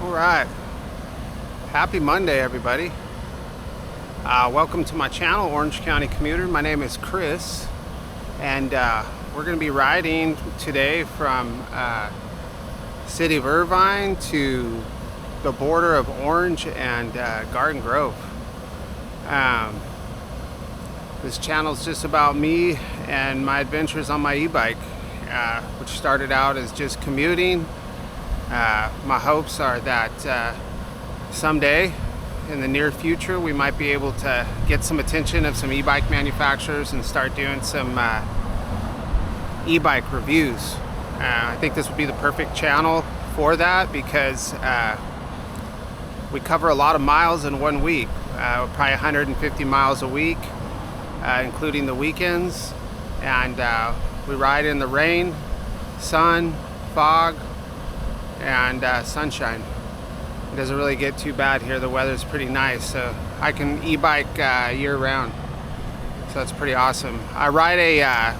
All right. Happy Monday, everybody. Welcome to my channel, Orange County Commuter. My name is Chris, and we're going to be riding today from city of Irvine to the border of Orange and Garden Grove. This channel is just about me and my adventures on my e-bike, which started out as just commuting. My hopes are that someday in the near future we might be able to get some attention of some e-bike manufacturers and start doing some e-bike reviews. I think this would be the perfect channel for that because we cover a lot of miles in 1 week, probably 150 miles a week, including the weekends, and we ride in the rain, sun, fog, and sunshine. It doesn't really get too bad here. The weather's pretty nice, so I can e-bike year-round, so that's pretty awesome. I ride a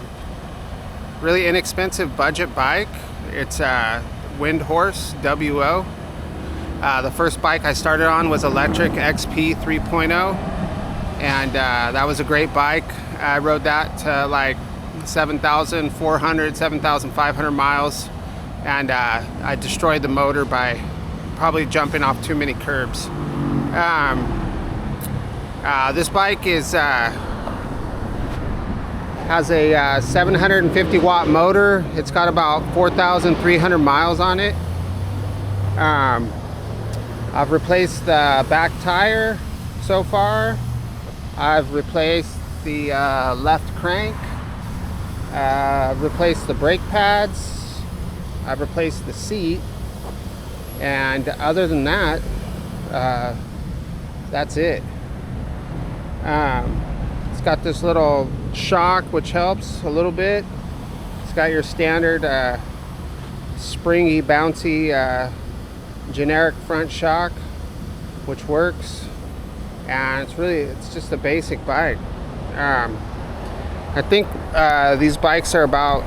really inexpensive budget bike. It's a Windhorse WO. The first bike I started on was electric XP 3.0, and that was a great bike. I rode that to like 7,400, 7,500 miles, and I destroyed the motor by probably jumping off too many curbs. This bike has a 750 watt motor. It's got about 4,300 miles on it. I've replaced the back tire so far. I've replaced the left crank. I've replaced the brake pads. I've replaced the seat, and other than that, that's it. It's got this little shock which helps a little bit. It's got your standard springy, bouncy, generic front shock, which works, and it's just a basic bike. I think these bikes are about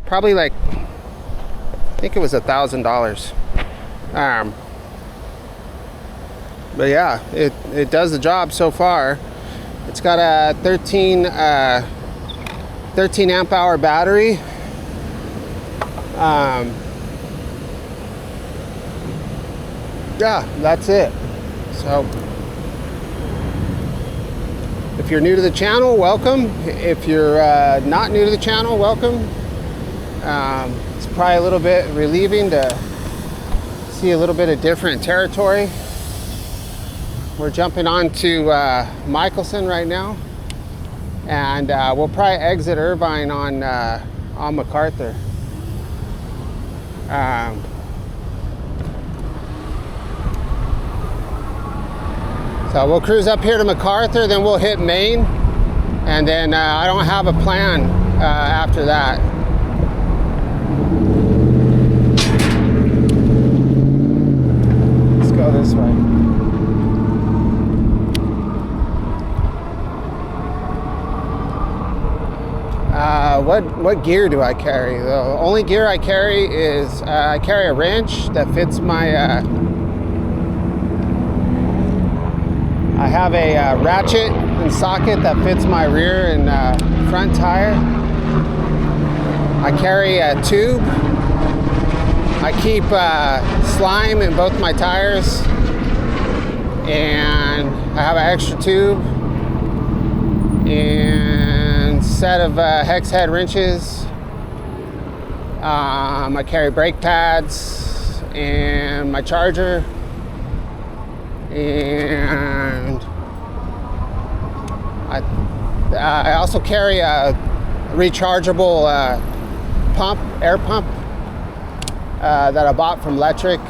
probably like, I think it was $1,000. But yeah, it does the job so far. It's got a 13 amp hour battery. Yeah, that's it. So if you're new to the channel, welcome. If you're not new to the channel, welcome. It's probably a little bit relieving to see a little bit of different territory. We're jumping on to Michelson right now, and we'll probably exit Irvine on MacArthur. So we'll cruise up here to MacArthur, then we'll hit Maine, and then I don't have a plan after that. Let's go this way. What gear do I carry? The only gear I carry is I carry a wrench that fits my I have a ratchet and socket that fits my rear and front tire. I carry a tube. I keep slime in both my tires, and I have an extra tube and set of hex head wrenches. I carry brake pads and my charger, and I also carry a rechargeable air pump that I bought from Electric.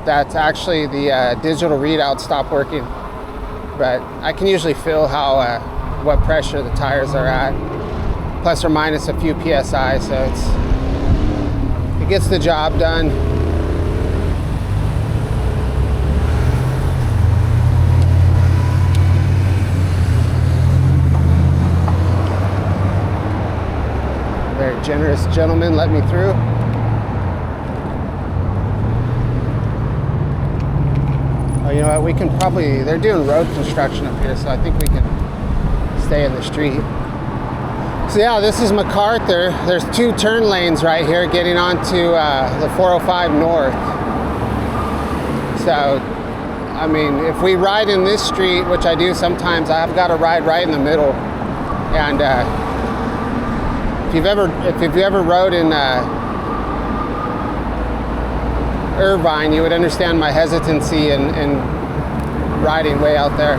That's actually the digital readout stopped working, but I can usually feel how what pressure the tires are at, plus or minus a few psi, so it gets the job done. Very generous gentleman let me through. Oh, you know what? We can probably, they're doing road construction up here, so I think we can stay in the street. So yeah, this is MacArthur. There's 2 turn lanes right here getting onto the 405 North. So, I mean, if we ride in this street, which I do sometimes, I've got to ride right in the middle. And if you've ever rode in Irvine, you would understand my hesitancy in riding way out there.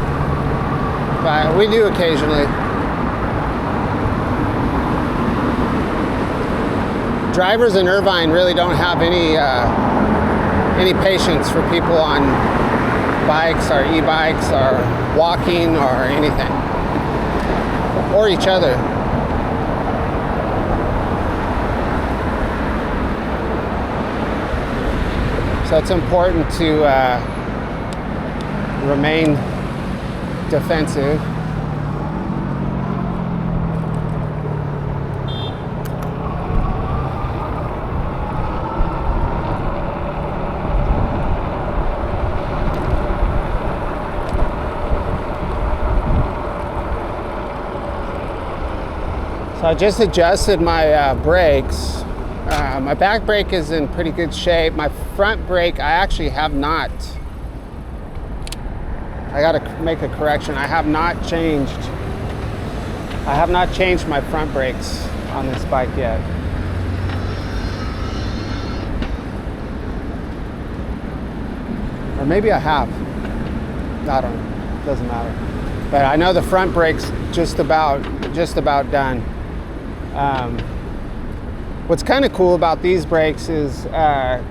But we do occasionally. Drivers in Irvine really don't have any patience for people on bikes or e-bikes or walking or anything, or each other. So it's important to remain defensive. So I just adjusted my brakes. My back brake is in pretty good shape. My front brake, I actually have not. I got to make a correction. I have not changed my front brakes on this bike yet. Or maybe I have. I don't know. Doesn't matter. But I know the front brake's just about done. What's kind of cool about these brakes is, they're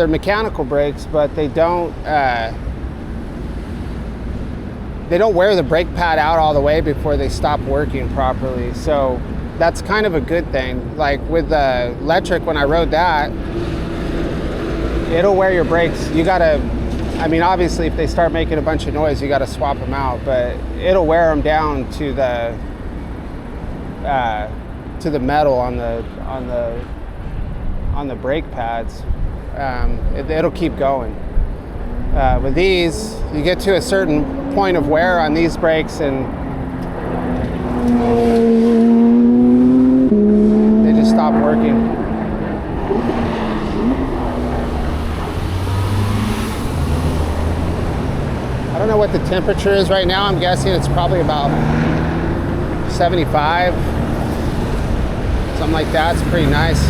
mechanical brakes, but they don't wear the brake pad out all the way before they stop working properly. So that's kind of a good thing. Like with the electric, when I rode that, it'll wear your brakes. You gotta, I mean, obviously if they start making a bunch of noise, you gotta swap them out, but it'll wear them down to the metal on the brake pads. It'll keep going. With these, you get to a certain point of wear on these brakes and they just stop working. I don't know what the temperature is right now. I'm guessing it's probably about 75, something like that. It's pretty nice.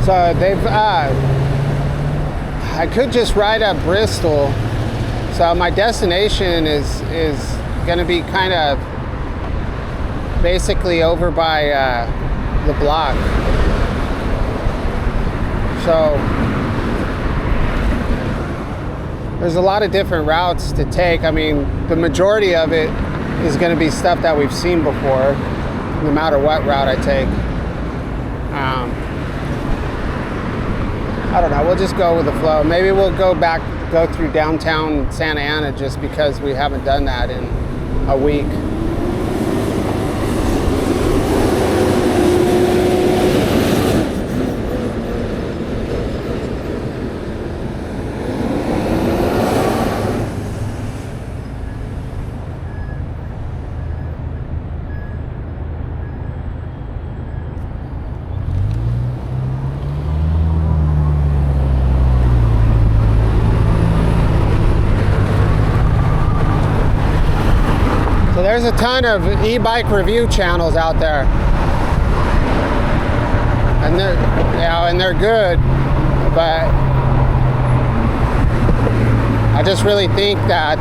So they've, I could just ride up Bristol. So my destination is going to be kind of basically over by the block. So there's a lot of different routes to take. I mean, the majority of it is going to be stuff that we've seen before, no matter what route I take. I don't know, we'll just go with the flow. Maybe we'll go through downtown Santa Ana just because we haven't done that in a week. There's a ton of e-bike review channels out there, and they're good, but I just really think that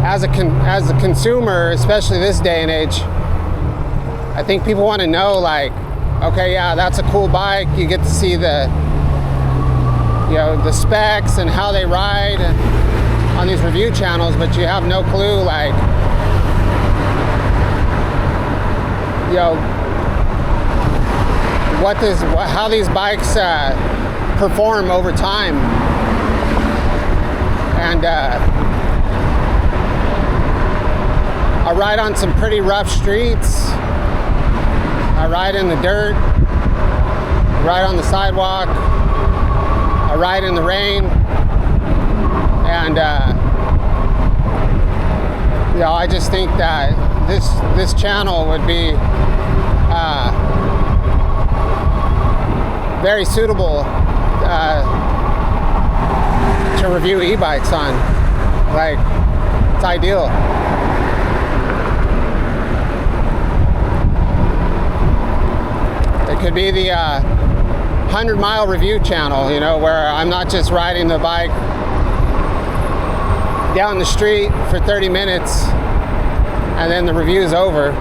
as a consumer, especially this day and age, I think people want to know, like, okay, yeah, that's a cool bike. You get to see the specs and how they ride on these review channels, but you have no clue, like, how these bikes perform over time. And I ride on some pretty rough streets. I ride in the dirt. I ride on the sidewalk. I ride in the rain. And you know, I just think that this channel would be very suitable to review e-bikes on. Like, it's ideal. It could be the 100-mile review channel, you know, where I'm not just riding the bike down the street for 30 minutes and then the review's over.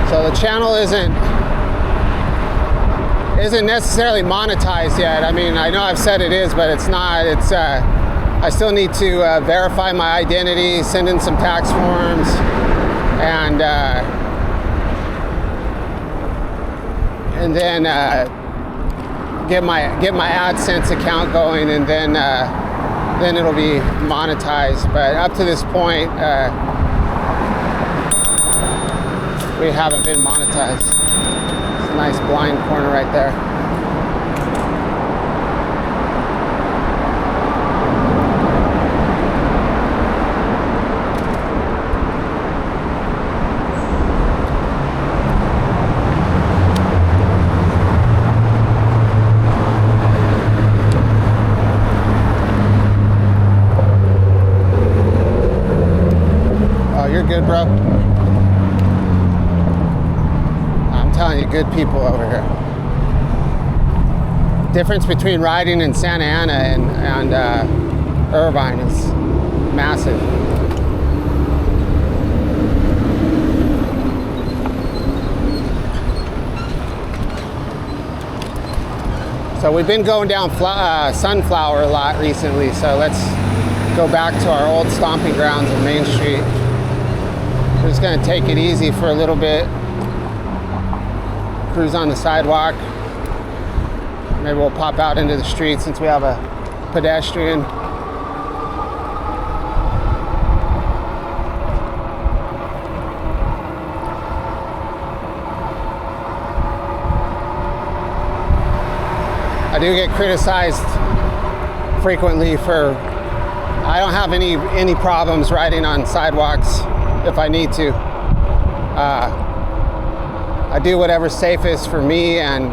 So the channel isn't necessarily monetized yet. I mean, I know I've said it is, but it's not. It's I still need to verify my identity, send in some tax forms, and then get my AdSense account going, and then it'll be monetized. But up to this point, we haven't been monetized. It's a nice blind corner right there. Oh, you're good, bro. Telling you, good people over here. Difference between riding in Santa Ana and Irvine is massive. So we've been going down Sunflower a lot recently, so let's go back to our old stomping grounds on Main Street. We're just gonna take it easy for a little bit. Cruise on the sidewalk. Maybe we'll pop out into the street since we have a pedestrian. I do get criticized frequently for I don't have any problems riding on sidewalks if I need to. I do whatever's safest for me and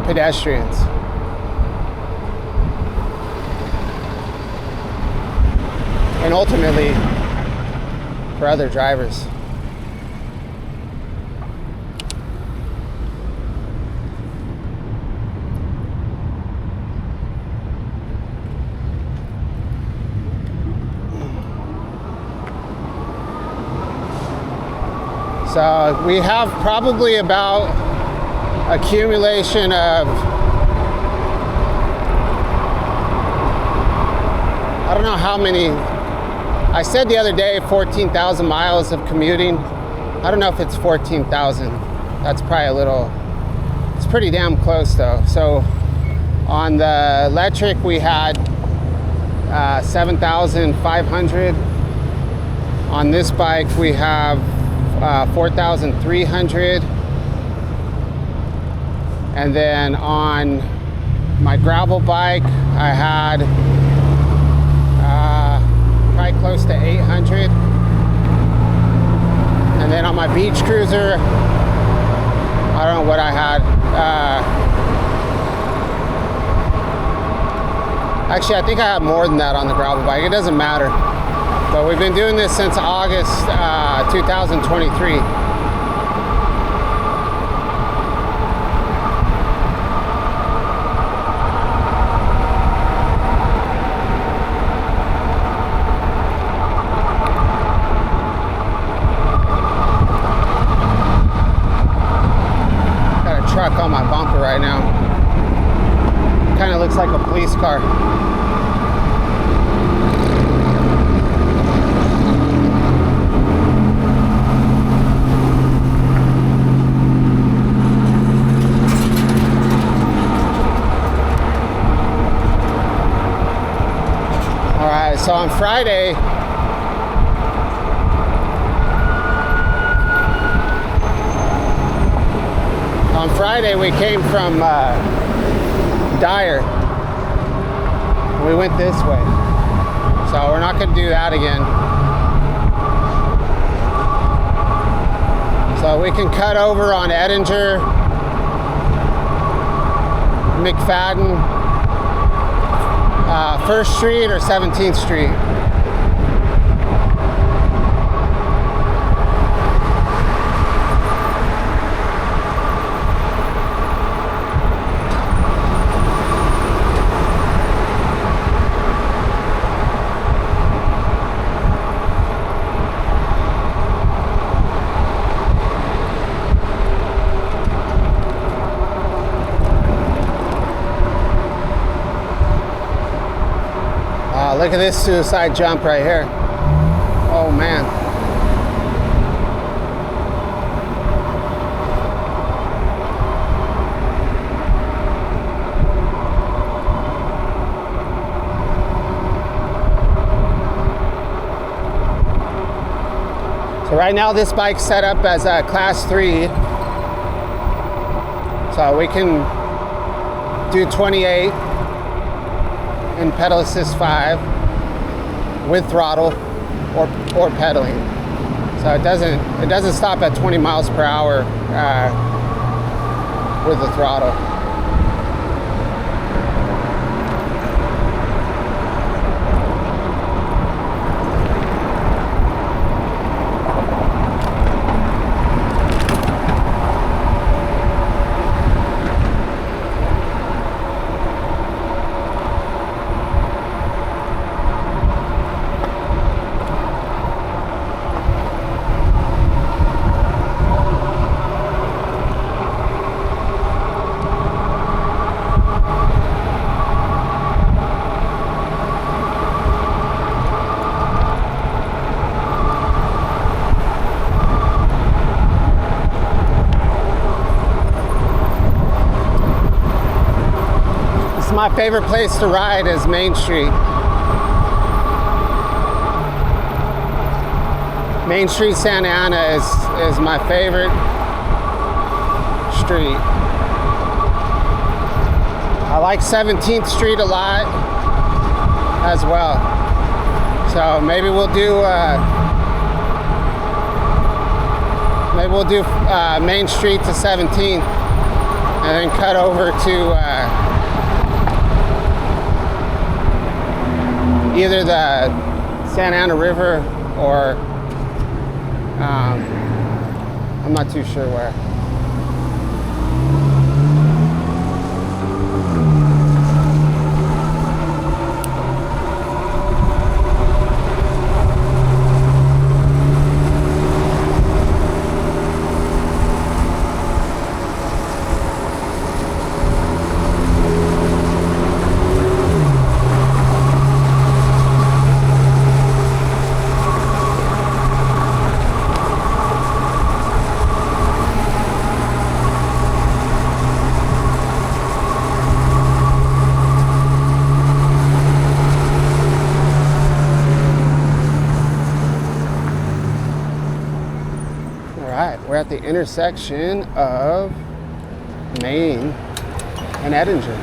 pedestrians. And ultimately, for other drivers. So we have probably about accumulation of, I don't know how many, I said the other day 14,000 miles of commuting. I don't know if it's 14,000. That's probably a little, it's pretty damn close though. So on the electric we had 7,500. On this bike we have 4,300, and then on my gravel bike I had probably close to 800, and then on my beach cruiser I don't know what I had. Actually, I think I had more than that on the gravel bike. It doesn't matter. But we've been doing this since August 2023. Got a truck on my bumper right now. Kind of looks like a police car. So on Friday, we came from Dyer. We went this way. So we're not going to do that again. So we can cut over on Edinger, McFadden, 1st Street or 17th Street. Look at this suicide jump right here. Oh man. So right now this bike's set up as a class 3. So we can do 28 in pedal assist 5 with throttle or pedaling. So it doesn't stop at 20 miles per hour with the throttle. My favorite place to ride is Main Street. Main Street Santa Ana is my favorite street. I like 17th Street a lot as well. So maybe we'll do Main Street to 17th and then cut over to either the Santa Ana River or I'm not too sure where. We're at the intersection of Main and Edinger,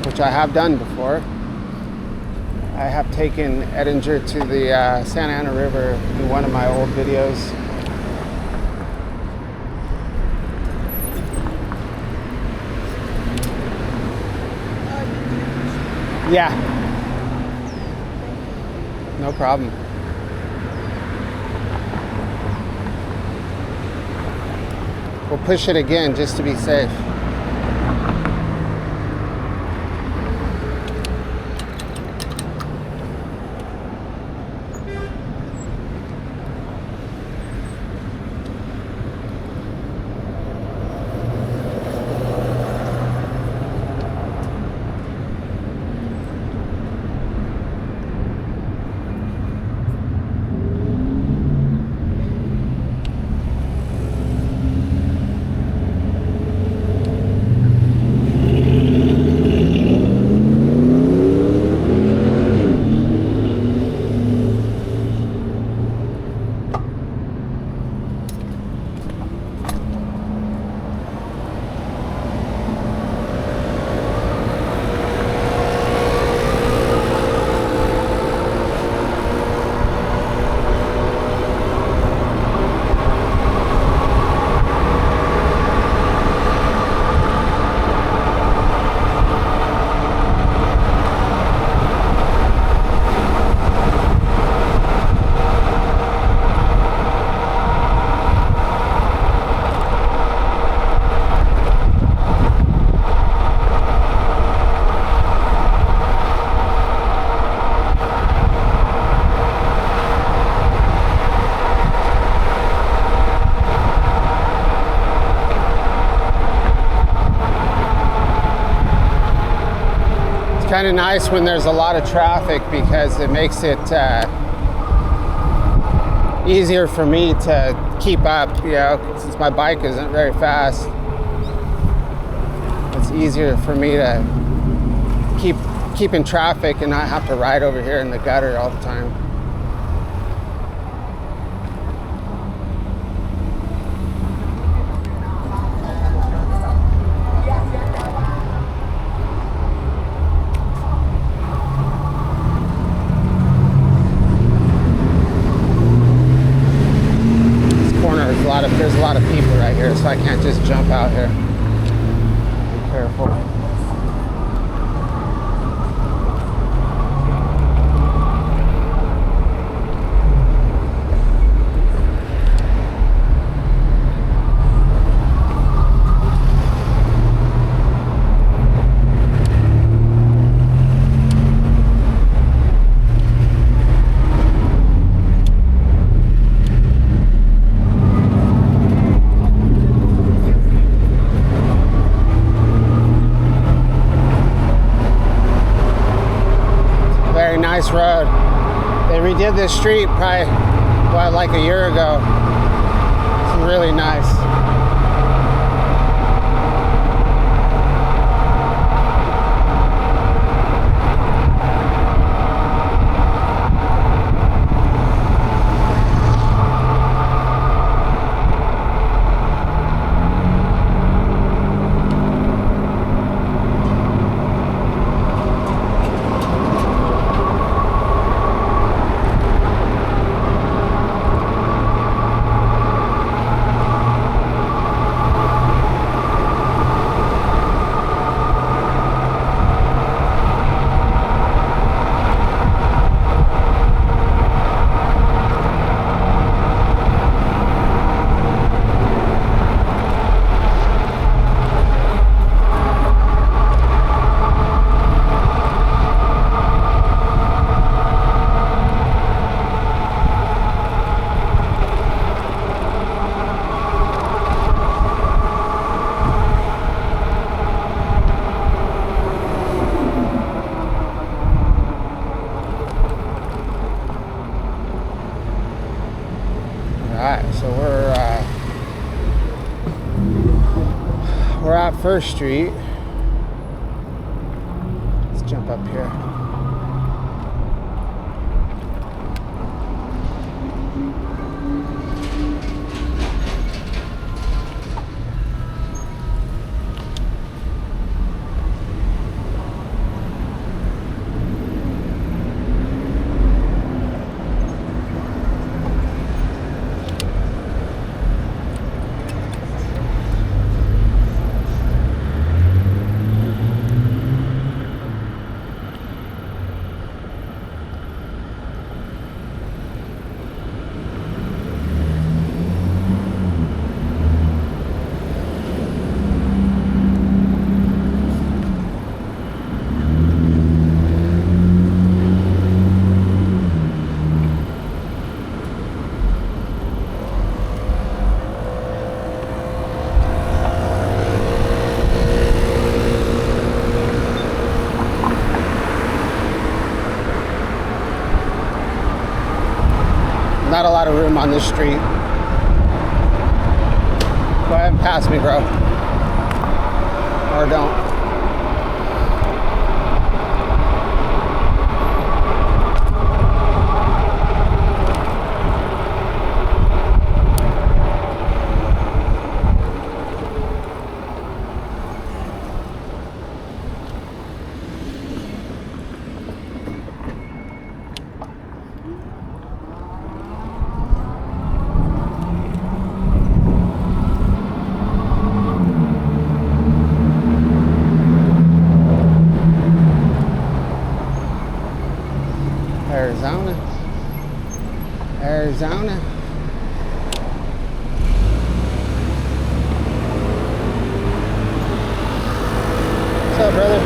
which I have done before. I have taken Edinger to the Santa Ana River in one of my old videos. Yeah, no problem. We'll push it again just to be safe. kind of nice when there's a lot of traffic because it makes it easier for me to keep up, you know, since my bike isn't very fast. It's easier for me to keep in traffic and not have to ride over here in the gutter all the time. There's a lot of people right here, so I can't just jump out here. Be careful. Nice road. They redid this street probably, like a year ago. It's really nice. So we're at First Street. Let's jump up here. Not a lot of room on this street. Go ahead and pass me, bro. Or don't. Arizona. What's up, brother?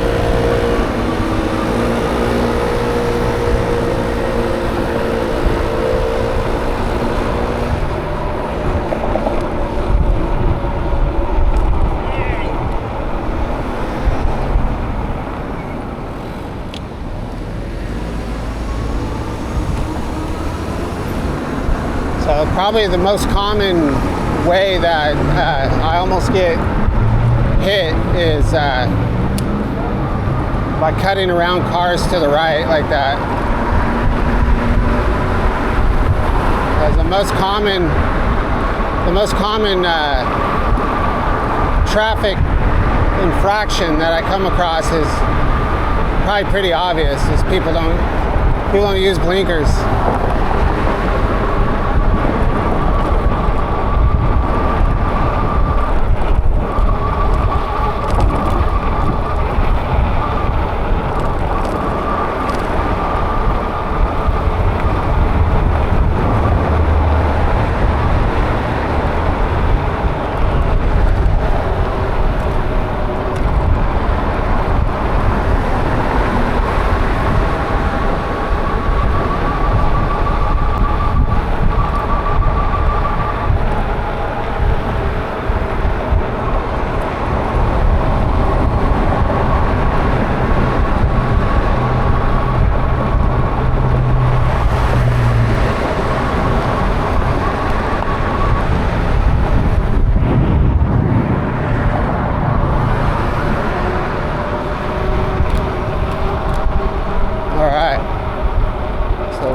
Probably the most common way that I almost get hit is by cutting around cars to the right like that. Because the most common traffic infraction that I come across is probably pretty obvious. Is people don't use blinkers.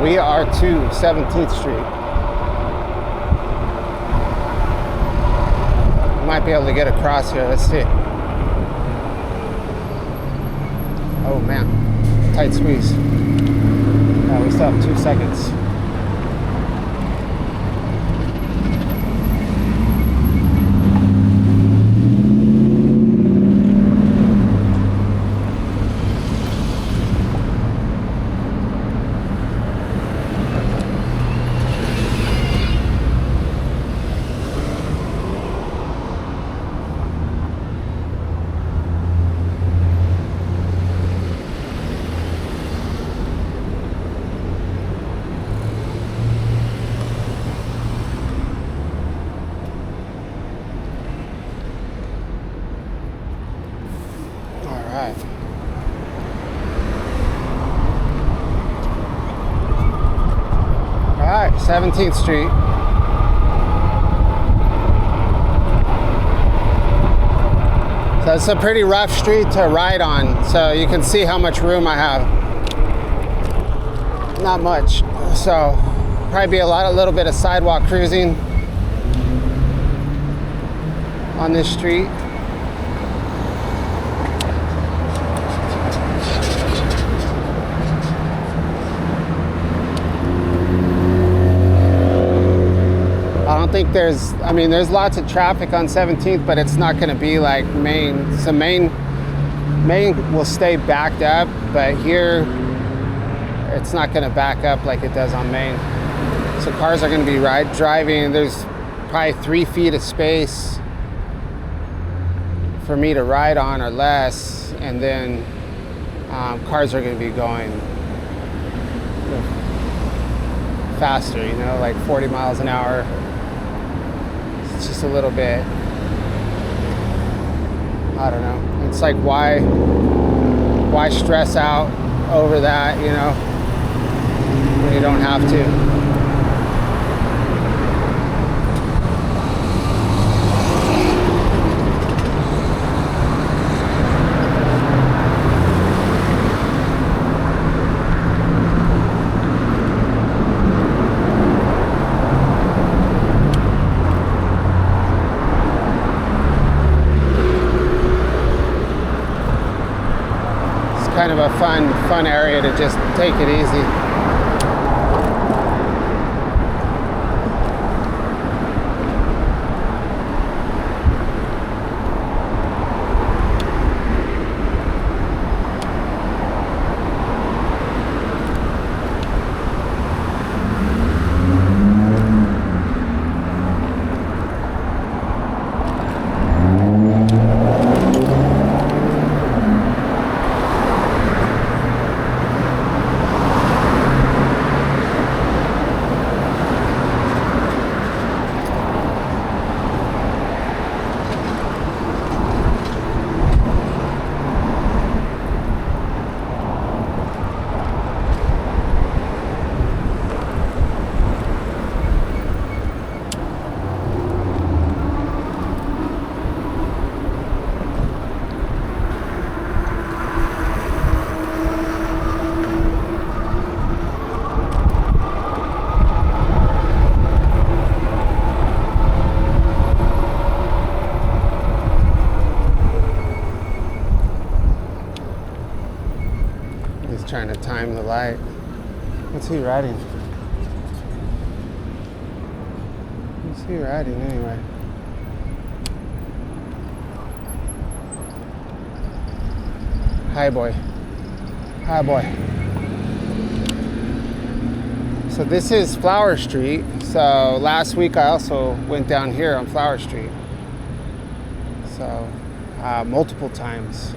We are to 17th Street. Might be able to get across here. Let's see. Oh man, tight squeeze. We still have 2 seconds. All right, 17th Street. So it's a pretty rough street to ride on, so you can see how much room I have. Not much, so probably be a little bit of sidewalk cruising on this street. I don't think there's lots of traffic on 17th, but it's not going to be like Main. So Main will stay backed up, but here it's not going to back up like it does on Main. So cars are going to be driving. There's probably 3 feet of space for me to ride on or less, and then cars are going to be going faster, like 40 miles an hour. It's just a little bit, I don't know. It's like, why stress out over that, when you don't have to. Kind of a fun area to just take it easy. trying to time the light. What's he riding? What's he riding anyway? Hi, boy. Hi, boy. So this is Flower Street. So last week I also went down here on Flower Street. So multiple times.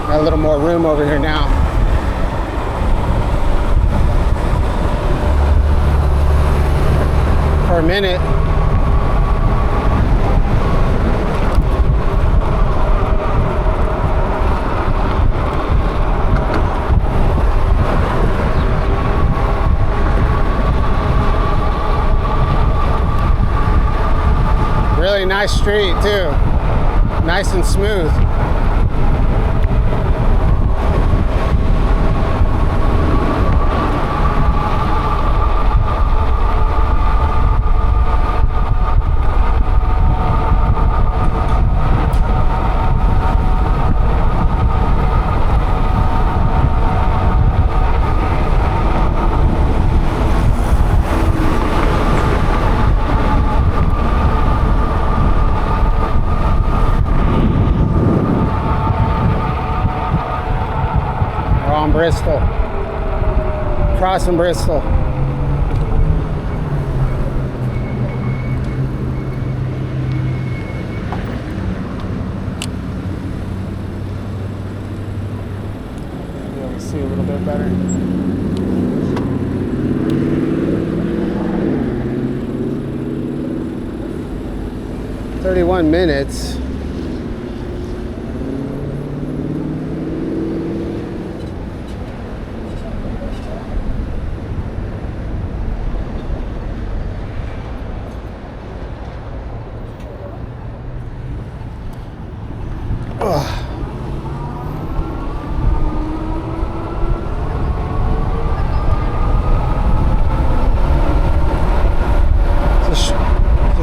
Got a little more room over here now. For a minute. Really nice street too. Nice and smooth. Bristol, crossing Bristol. Be able to see a little bit better. "31 minutes.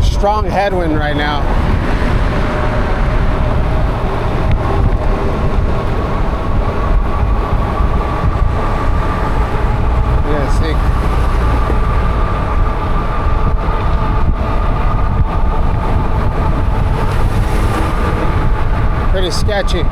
Strong headwind right now. Yeah, see. Pretty sketchy.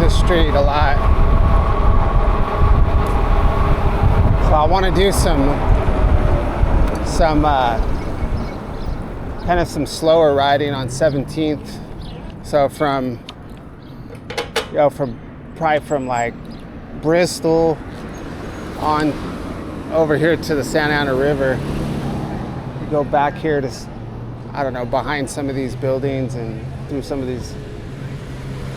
This street a lot. So I want to do some kind of some slower riding on 17th. So from from like Bristol on over here to the Santa Ana River. You go back here to, I don't know, behind some of these buildings and through some of these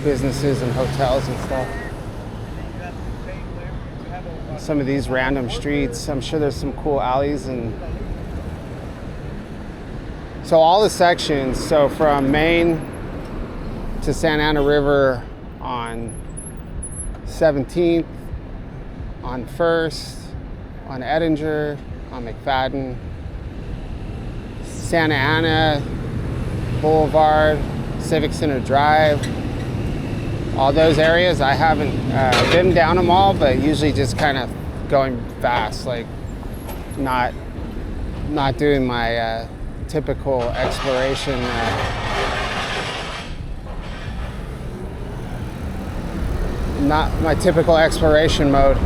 businesses and hotels and stuff. some of these random streets. I'm sure there's some cool alleys. And so all the sections, so from Maine to Santa Ana River on 17th, on 1st, on Edinger, on McFadden, Santa Ana Boulevard, Civic Center Drive, all those areas. I haven't been down them all, but usually just kind of going fast, like not doing my typical exploration. Not my typical exploration mode.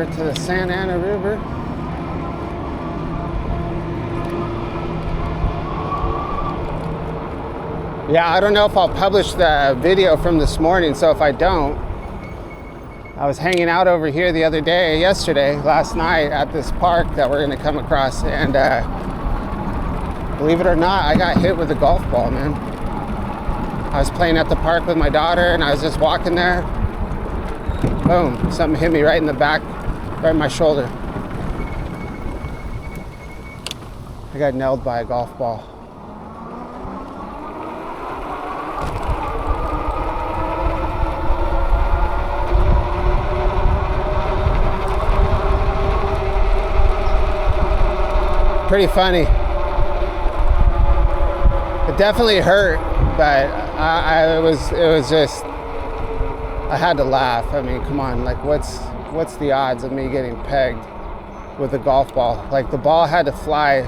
To the Santa Ana River. Yeah, I don't know if I'll publish the video from this morning, so if I don't, I was hanging out over here the other day, last night at this park that we're gonna come across, and believe it or not, I got hit with a golf ball, man. I was playing at the park with my daughter and I was just walking there. Boom, something hit me right in the back, right in my shoulder. I got nailed by a golf ball. Pretty funny. It definitely hurt, but it was just, I had to laugh. I mean, come on, like what's the odds of me getting pegged with a golf ball? Like the ball had to fly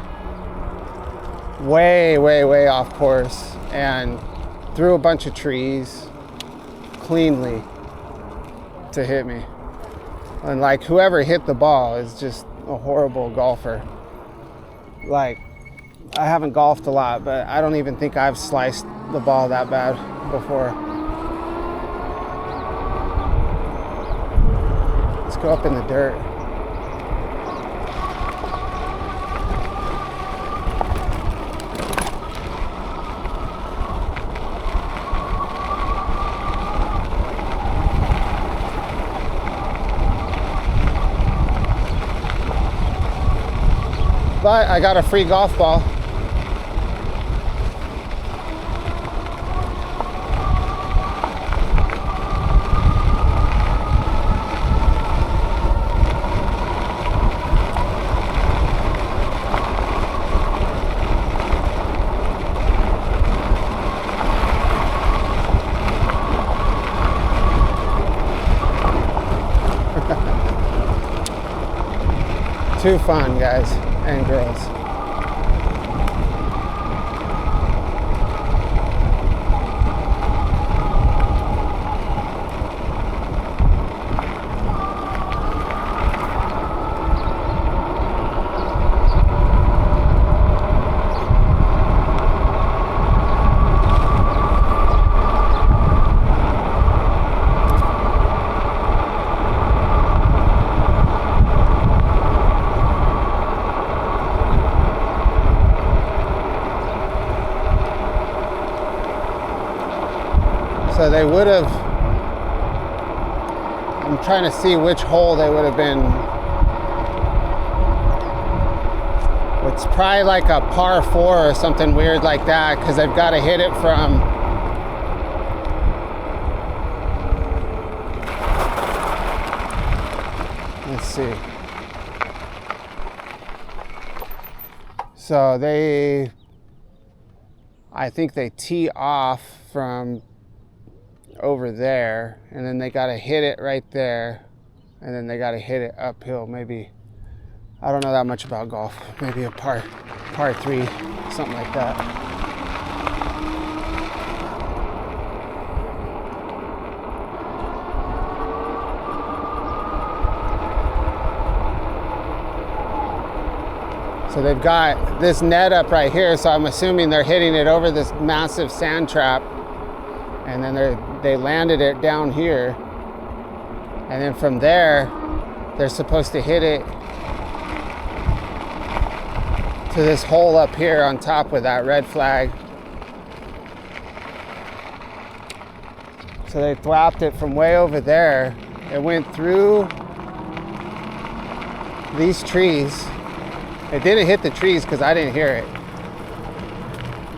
way, way, way off course and through a bunch of trees cleanly to hit me. And like whoever hit the ball is just a horrible golfer. Like, I haven't golfed a lot, but I don't even think I've sliced the ball that bad before. Let's go up in the dirt. But I got a free golf ball. Too fun, guys and girls. So they would have, I'm trying to see which hole they would have been. It's probably like a par 4 or something weird like that, because they've got to hit it from, let's see. So I think they tee off from over there, and then they got to hit it right there, and then they got to hit it uphill, maybe I don't know that much about golf. Maybe a par 3, something like that. So they've got this net up right here, so I'm assuming they're hitting it over this massive sand trap, and then they landed it down here, and then from there they're supposed to hit it to this hole up here on top with that red flag. So they thwapped it from way over there. It went through these trees. It didn't hit the trees because I didn't hear it.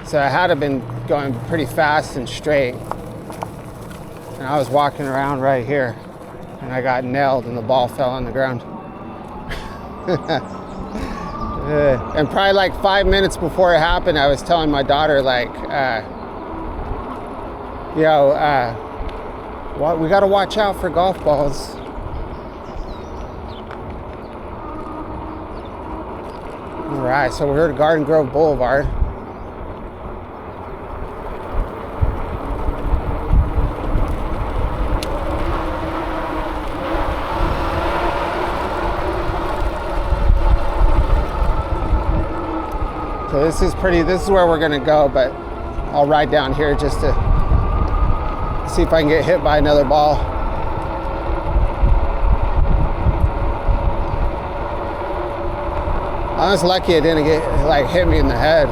So I had to been going pretty fast and straight. And I was walking around right here and I got nailed and the ball fell on the ground. And probably like 5 minutes before it happened, I was telling my daughter like, we gotta watch out for golf balls. All right, so we're at Garden Grove Boulevard. So this is where we're gonna go, but I'll ride down here just to see if I can get hit by another ball. I was lucky it didn't hit me in the head.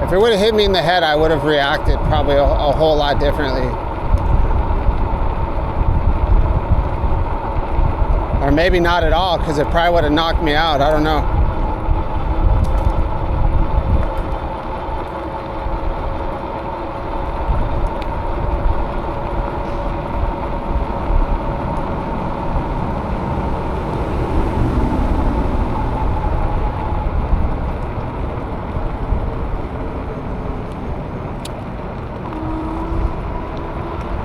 If it would have hit me in the head, I would have reacted probably a whole lot differently. Or maybe not at all, because it probably would have knocked me out. I don't know.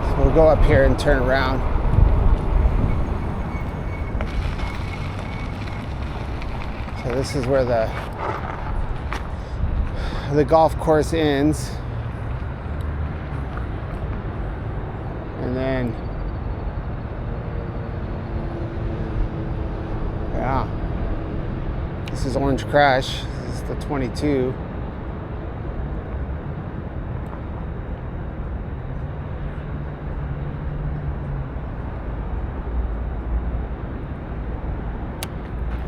So we'll go up here and turn around. So this is where the golf course ends. And then, yeah, this is Orange Crush. This is the 22.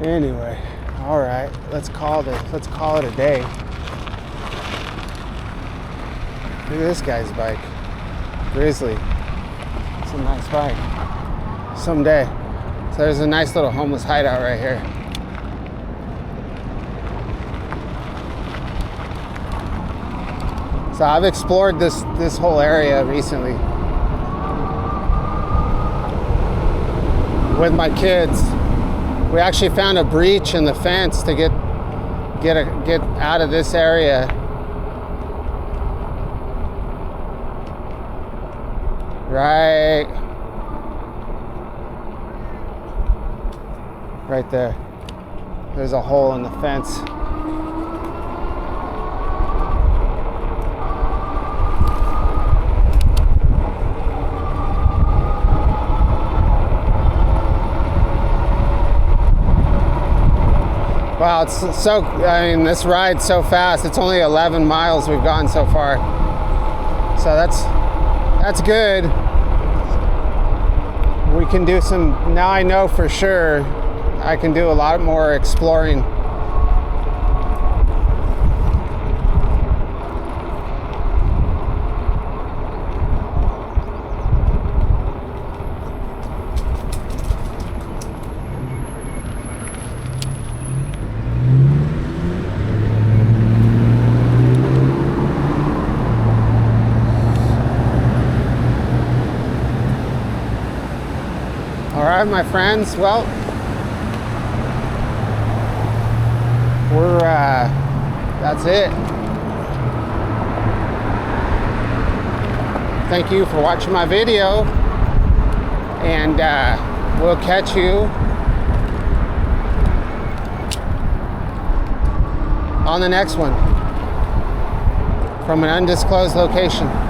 Anyway. All right, let's call it a day. Look at this guy's bike, Grizzly. It's a nice bike. Someday. So there's a nice little homeless hideout right here. So I've explored this whole area recently with my kids. We actually found a breach in the fence to get out of this area. Right there. There's a hole in the fence. Wow, this ride's so fast. It's only 11 miles we've gone so far. So that's good. We can do now I know for sure I can do a lot more exploring. All right, my friends, well, that's it. Thank you for watching my video. And we'll catch you on the next one from an undisclosed location.